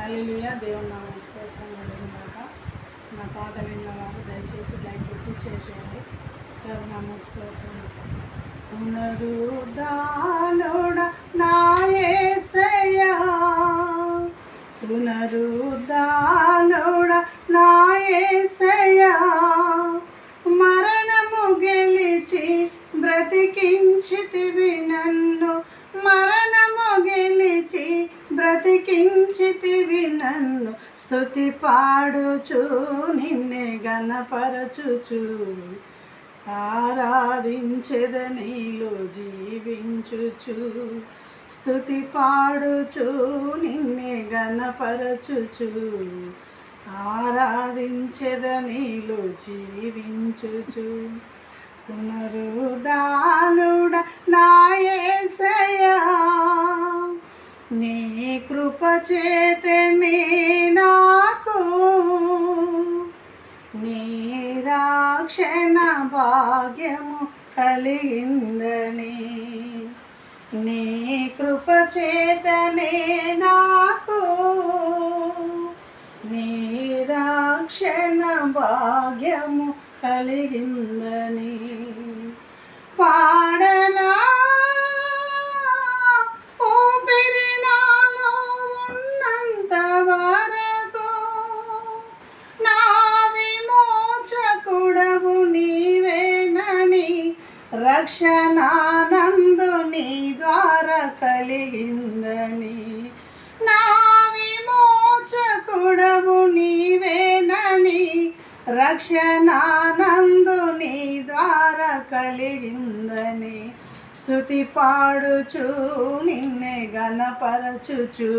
హల్లెలూయా. దేవుని నామం స్తోత్రం కలుగుగాక. నా పాట విన్నవారు దయచేసి లైక్ కొట్టి షేర్ చేయండి. దేవుని నామం స్తోత్రం. పునరుద్ధానుడ నా యేసయ్యా, పునరుద్ధానుడ నా యేసయ్యా, మరణము గెలిచి బ్రతికించితివి నన్ను, మరణము గెలిచి బ్రతికించితివి నన్ను, స్తుతి పాడుచు నిన్నే గణపరచుచు ఆరాధించెద నీలో జీవించుచు, స్తుతి పాడుచు నిన్నే గణపరచుచు ఆరాధించెద నీలో జీవించుచు. పునరుద్ధానుడ నా యేసయ్యా, నీ కృప చేతనే నాకు నిరీక్షణ భాగ్యము కలిగిందని, నీ కృప చేతనే నాకు నిరీక్షణ భాగ్యము కలిగిందని, పాడనా ఊపిరి నాలో ఉన్నంత వరకు, నా విమోచకుడవు నీవేనని రక్షణానందు నీ ద్వారా కలిగిందని, నా విమోచకుడవు నీవేనని రక్షణానందు నీ ద్వారా కలిగిందని, స్తుతి పాడుచు నిన్నే గణపరచుచు